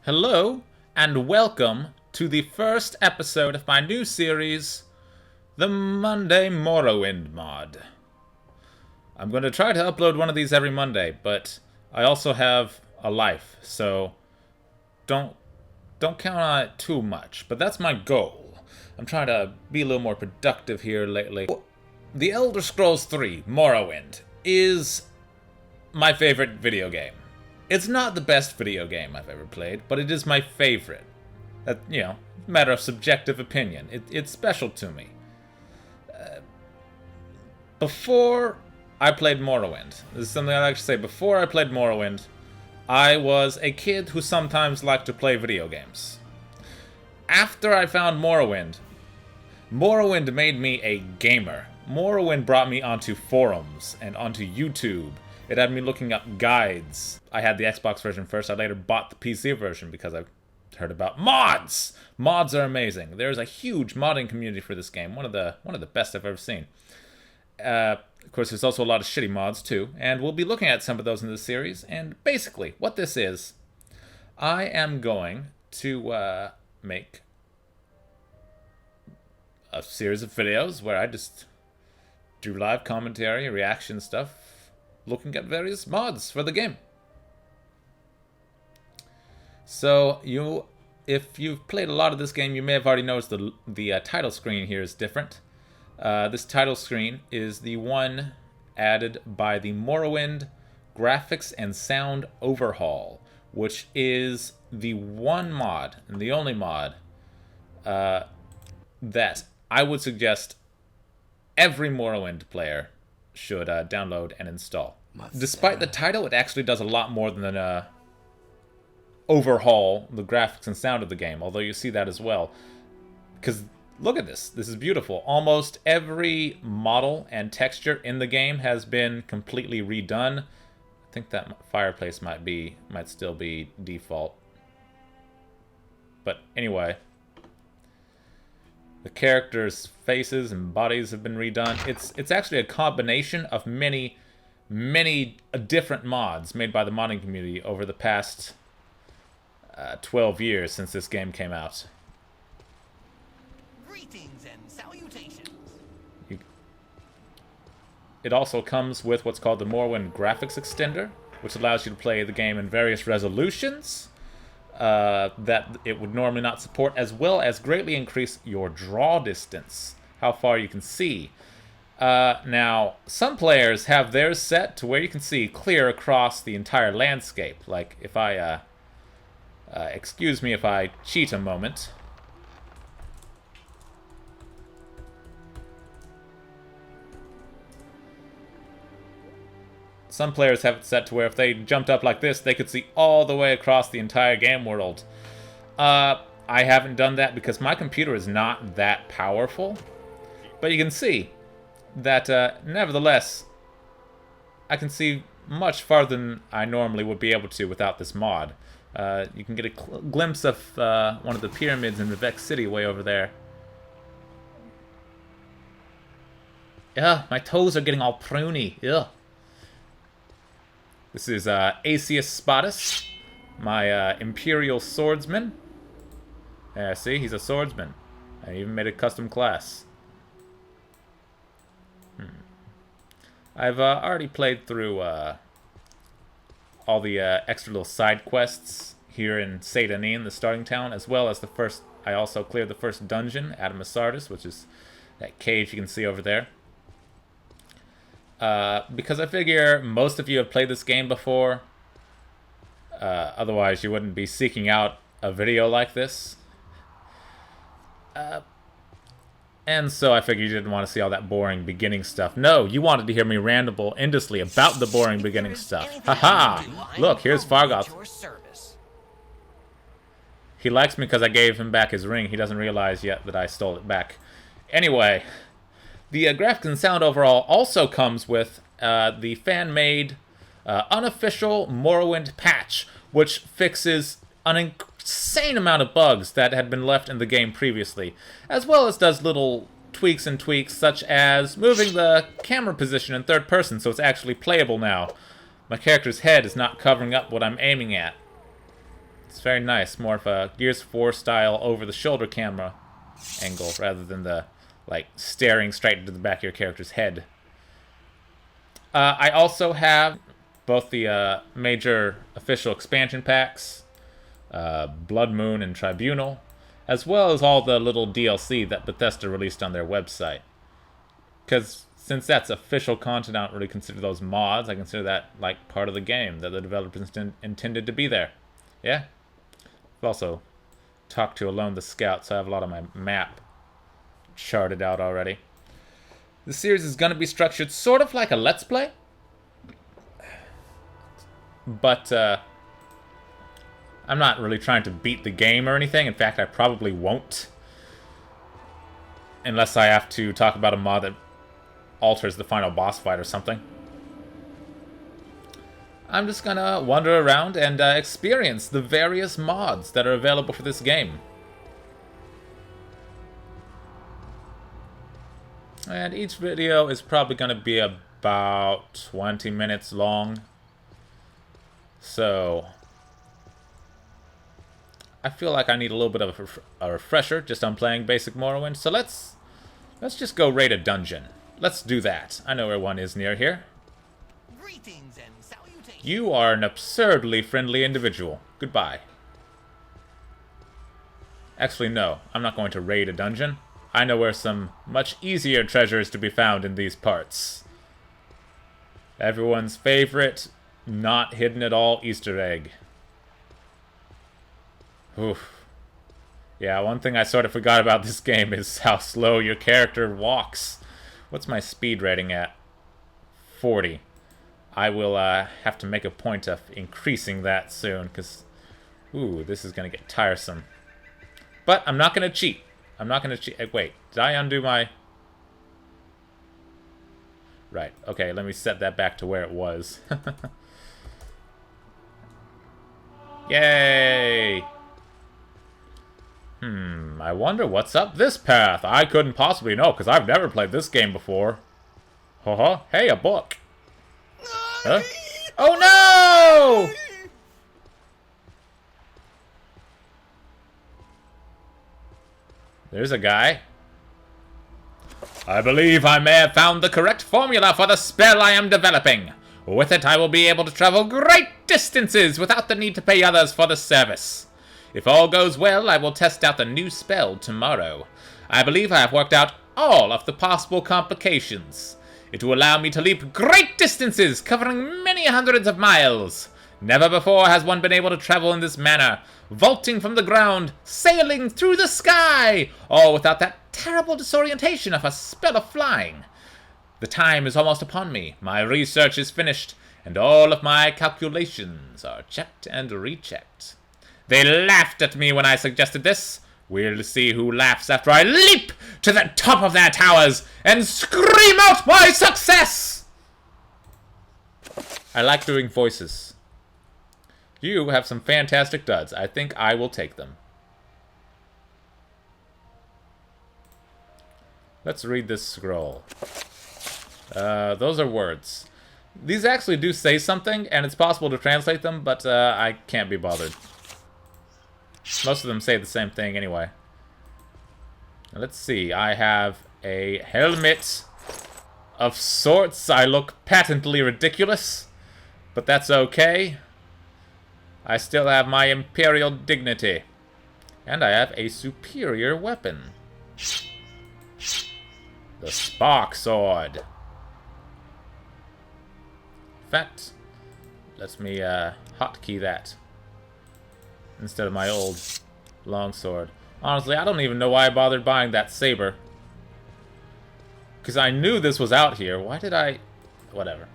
Hello, and welcome to the first episode of my new series, the Monday Morrowind mod. I'm going to try to upload one of these every Monday, but I also have a life, so don't count on it too much. But that's my goal. I'm trying to be a little more productive here lately. The Elder Scrolls 3 Morrowind is my favorite video game. It's not the best video game I've ever played, but it is my favorite. Matter of subjective opinion. It's special to me. Before I played Morrowind, this is something I like to say. Before I played Morrowind, I was a kid who sometimes liked to play video games. After I found Morrowind, Morrowind made me a gamer. Morrowind brought me onto forums and onto YouTube. It had me looking up guides. I had the Xbox version first. I later bought the PC version because I heard about mods. Mods are amazing. There's a huge modding community for this game. One of the best I've ever seen. Of course, there's also a lot of shitty mods too, and we'll be looking at some of those in this series. And basically, what this is, I am going to make a series of videos where I just do live commentary, reaction stuff, looking at various mods for the game. So if you've played a lot of this game, you may have already noticed the title screen here is different. This title screen is the one added by the Morrowind Graphics and Sound Overhaul, which is the one mod, and the only mod, that I would suggest every Morrowind player should download and install. Despite the title, it actually does a lot more than overhaul the graphics and sound of the game, although you see that as well. Because look at this. This is beautiful. Almost every model and texture in the game has been completely redone. I think that fireplace might still be default. But anyway, the characters' faces and bodies have been redone. It's actually a combination of many different mods made by the modding community over the past 12 years since this game came out. Greetings and salutations. It also comes with what's called the Morrowind Graphics Extender, which allows you to play the game in various resolutions that it would normally not support, as well as greatly increase your draw distance, how far you can see. Now, some players have theirs set to where you can see clear across the entire landscape. Like, if I, excuse me if I cheat a moment. Some players have it set to where if they jumped up like this, they could see all the way across the entire game world. I haven't done that because my computer is not that powerful. But you can see that, nevertheless, I can see much farther than I normally would be able to without this mod. You can get a glimpse of one of the pyramids in the Vex City way over there. Ugh, my toes are getting all pruny. Ugh. This is Acius Spadus, my Imperial Swordsman. Yeah, see, he's a swordsman. I even made a custom class. I've already played through all the extra little side quests here in Seyda-Neen, the starting town, as well as I also cleared the first dungeon, Adamus Sardis, which is that cave you can see over there. Because I figure most of you have played this game before. Otherwise, you wouldn't be seeking out a video like this. And so I figured you didn't want to see all that boring beginning stuff. No, you wanted to hear me ramble endlessly about the boring beginning stuff. Haha! Look, here's Fargoth. He likes me because I gave him back his ring. He doesn't realize yet that I stole it back. Anyway, the graphics and sound overall also comes with the fan-made unofficial Morrowind patch, which fixes an insane amount of bugs that had been left in the game previously, as well as does little tweaks such as moving the camera position in third person so it's actually playable now. My character's head is not covering up what I'm aiming at. It's very nice. More of a Gears 4 style over-the-shoulder camera angle rather than the, like, staring straight into the back of your character's head. I also have both the major official expansion packs, Blood Moon and Tribunal, as well as all the little DLC that Bethesda released on their website. Because since that's official content, I don't really consider those mods. I consider that like part of the game that the developers intended to be there. Yeah? I've also talked to Alone the Scout, so I have a lot of my map charted out already. The series is going to be structured sort of like a Let's Play. But, I'm not really trying to beat the game or anything. In fact, I probably won't. Unless I have to talk about a mod that alters the final boss fight or something. I'm just gonna wander around and experience the various mods that are available for this game. And each video is probably gonna be about 20 minutes long. So I feel like I need a little bit of a refresher just on playing basic Morrowind. So let's just go raid a dungeon. Let's do that. I know where one is near here. Greetings and salutations. You are an absurdly friendly individual. Goodbye. Actually, no. I'm not going to raid a dungeon. I know where some much easier treasures to be found in these parts. Everyone's favorite, not hidden at all Easter egg. Oof. Yeah, one thing I sort of forgot about this game is how slow your character walks. What's my speed rating at? 40. I will have to make a point of increasing that soon, because, ooh, this is going to get tiresome. But I'm not going to cheat. I'm not going to cheat. Wait, did I undo my... Right, okay, let me set that back to where it was. Yay! I wonder what's up this path. I couldn't possibly know, because I've never played this game before. Hey, a book. Huh? Oh no! There's a guy. I believe I may have found the correct formula for the spell I am developing. With it, I will be able to travel great distances without the need to pay others for the service. If all goes well, I will test out the new spell tomorrow. I believe I have worked out all of the possible complications. It will allow me to leap great distances, covering many hundreds of miles. Never before has one been able to travel in this manner, vaulting from the ground, sailing through the sky, all without that terrible disorientation of a spell of flying. The time is almost upon me. My research is finished, and all of my calculations are checked and rechecked. They laughed at me when I suggested this. We'll see who laughs after I leap to the top of their towers and scream out my success! I like doing voices. You have some fantastic duds. I think I will take them. Let's read this scroll. Those are words. These actually do say something, and it's possible to translate them, but I can't be bothered. Most of them say the same thing anyway. Let's see. I have a helmet of sorts. I look patently ridiculous, but that's okay. I still have my imperial dignity. And I have a superior weapon. The Spark Sword. In fact, let me hotkey that instead of my old longsword. Honestly, I don't even know why I bothered buying that saber. Because I knew this was out here. Why did I... Whatever.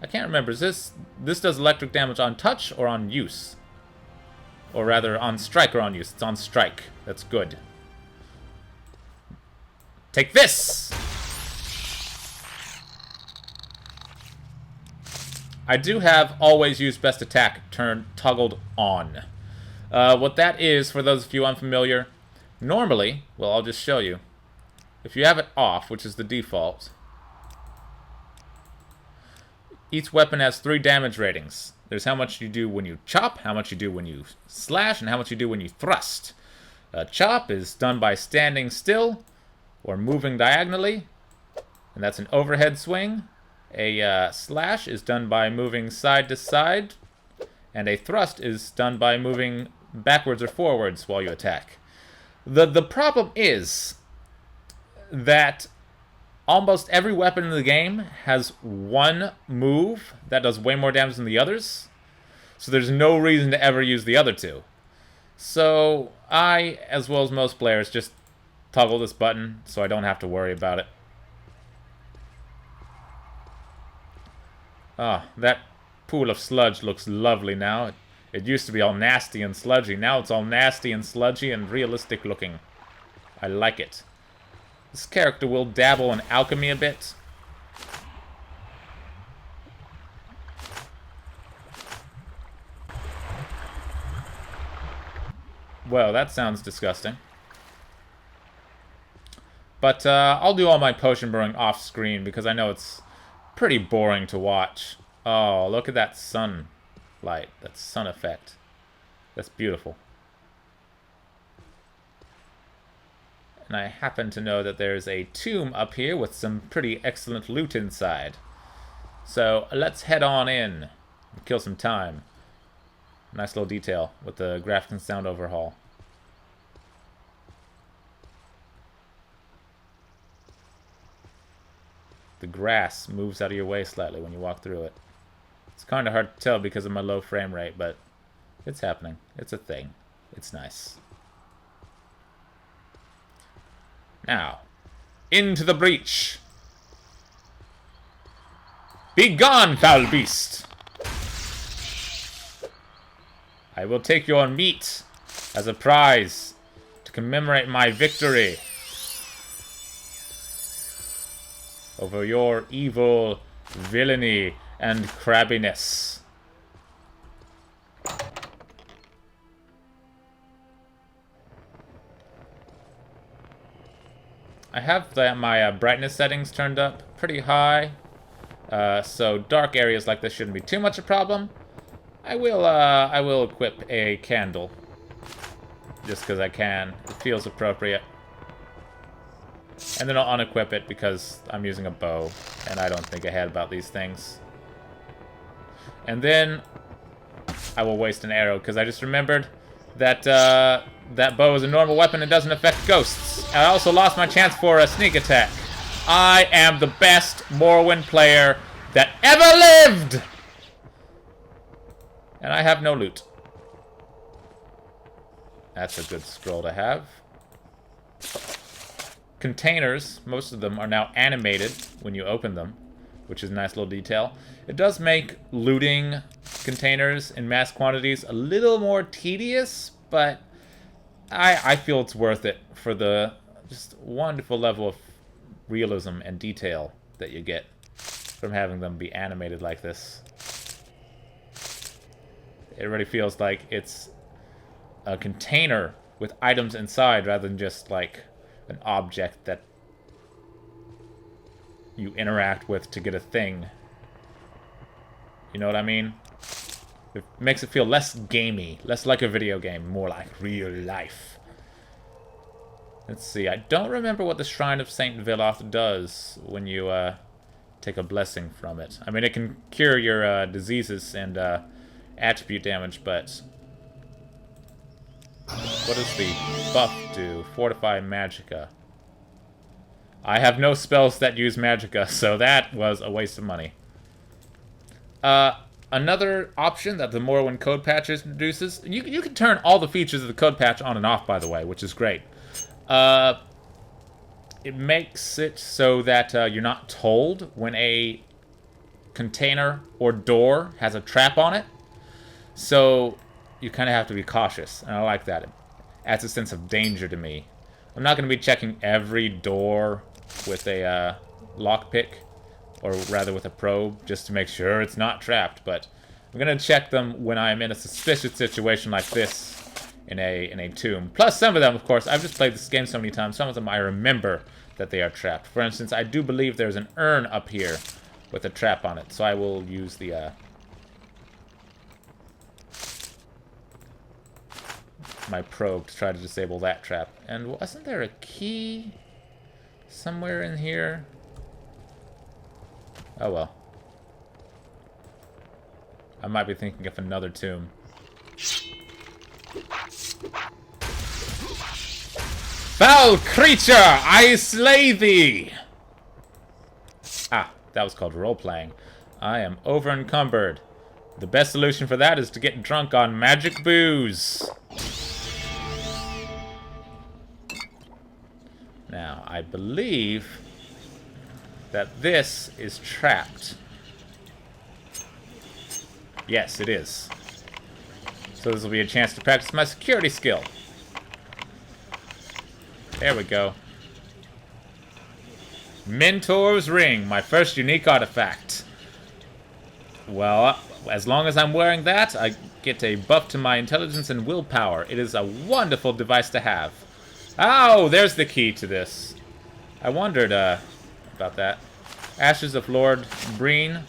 I can't remember. Is this does electric damage on touch or on use? Or rather, on strike or on use. It's on strike. That's good. Take this! I do have always use best attack toggled on. What that is, for those of you unfamiliar, normally, well, I'll just show you. If you have it off, which is the default, each weapon has 3 damage ratings. There's how much you do when you chop, how much you do when you slash, and how much you do when you thrust. A chop is done by standing still or moving diagonally, and that's an overhead swing. A slash is done by moving side to side, and a thrust is done by moving backwards or forwards while you attack. The problem is that almost every weapon in the game has one move that does way more damage than the others, so there's no reason to ever use the other two. So I, as well as most players, just toggle this button so I don't have to worry about it. Ah, that pool of sludge looks lovely now. It used to be all nasty and sludgy. Now it's all nasty and sludgy and realistic looking. I like it. This character will dabble in alchemy a bit. Well, that sounds disgusting. But I'll do all my potion brewing off screen because I know it's pretty boring to watch. Oh, look at that sun light, that sun effect. That's beautiful. And I happen to know that there's a tomb up here with some pretty excellent loot inside. So let's head on in and kill some time. Nice little detail with the graphics and sound overhaul. The grass moves out of your way slightly when you walk through it. It's kind of hard to tell because of my low frame rate, but it's happening. It's a thing. It's nice. Now, into the breach. Be gone, foul beast! I will take your meat as a prize to commemorate my victory over your evil villainy and crabbiness. I have my brightness settings turned up pretty high, so dark areas like this shouldn't be too much a problem. I will equip a candle just because I can. It feels appropriate. And then I'll unequip it because I'm using a bow, and I don't think ahead about these things. And then I will waste an arrow because I just remembered that that bow is a normal weapon and doesn't affect ghosts. And I also lost my chance for a sneak attack. I am the best Morrowind player that ever lived! And I have no loot. That's a good scroll to have. Containers, most of them are now animated when you open them, which is a nice little detail. It does make looting containers in mass quantities a little more tedious, but I feel it's worth it for the just wonderful level of realism and detail that you get from having them be animated like this. It really feels like it's a container with items inside rather than just like an object that you interact with to get a thing. You know what I mean? It makes it feel less gamey, less like a video game, more like real life. Let's see, I don't remember what the Shrine of Saint Villoth does when you take a blessing from it. I mean, it can cure your diseases and attribute damage, but what does the buff do? Fortify Magicka. I have no spells that use Magicka, so that was a waste of money. Another option that the Morrowind code patch introduces, you can turn all the features of the code patch on and off, by the way, which is great. It makes it so that you're not told when a container or door has a trap on it. So you kind of have to be cautious, and I like that. It adds a sense of danger to me. I'm not going to be checking every door with a lockpick, or rather with a probe, just to make sure it's not trapped, but I'm going to check them when I'm in a suspicious situation like this in a tomb. Plus, some of them, of course, I've just played this game so many times, some of them I remember that they are trapped. For instance, I do believe there's an urn up here with a trap on it, so I will use the my probe to try to disable that trap. And wasn't there a key somewhere in here? Oh well. I might be thinking of another tomb. Foul creature, I slay thee! Ah, that was called role-playing. I am over-encumbered. The best solution for that is to get drunk on magic booze. Now, I believe that this is trapped. Yes, it is. So this will be a chance to practice my security skill. There we go. Mentor's Ring, my first unique artifact. Well, as long as I'm wearing that, I get a buff to my intelligence and willpower. It is a wonderful device to have. Oh, there's the key to this. I wondered about that. Ashes of Lord Breen.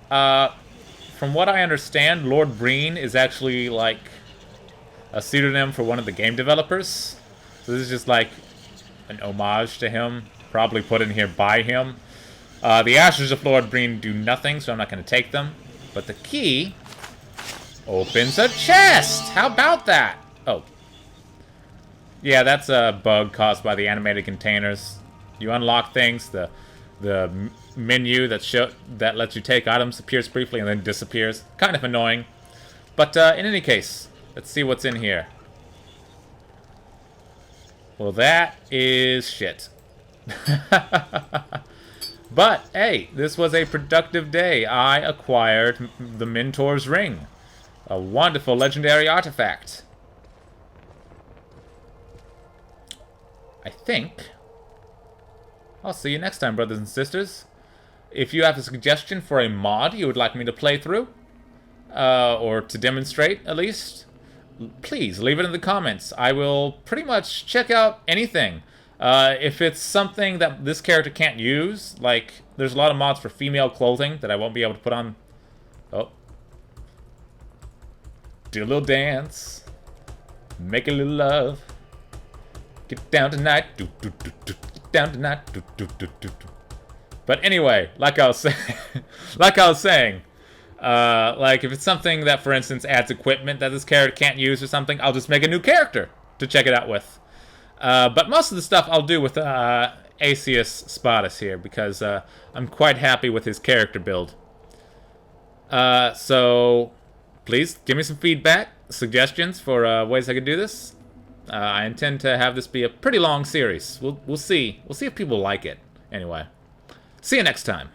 From what I understand, Lord Breen is actually like a pseudonym for one of the game developers. So this is just like an homage to him, probably put in here by him. The Ashes of Lord Breen do nothing, so I'm not going to take them. But the key opens a chest! How about that? Oh. Yeah, that's a bug caused by the animated containers. You unlock things, the menu that lets you take items appears briefly and then disappears. Kind of annoying. But in any case, let's see what's in here. Well, that is shit. But, hey, this was a productive day. I acquired the Mentor's Ring. A wonderful legendary artifact. I think I'll see you next time, brothers and sisters. If you have a suggestion for a mod you would like me to play through, or to demonstrate, at least, please leave it in the comments. I will pretty much check out anything. If it's something that this character can't use, like, there's a lot of mods for female clothing that I won't be able to put on. Oh. Do a little dance. Make a little love. Get down tonight. Do, do, do, do. Get down tonight. Do, do, do, do, do. But anyway, like I was saying, like, if it's something that, for instance, adds equipment that this character can't use or something, I'll just make a new character to check it out with. But most of the stuff I'll do with Asius Spadus here, because I'm quite happy with his character build. So, please give me some feedback, suggestions for ways I could do this. I intend to have this be a pretty long series. We'll see. We'll see if people like it. Anyway, see you next time.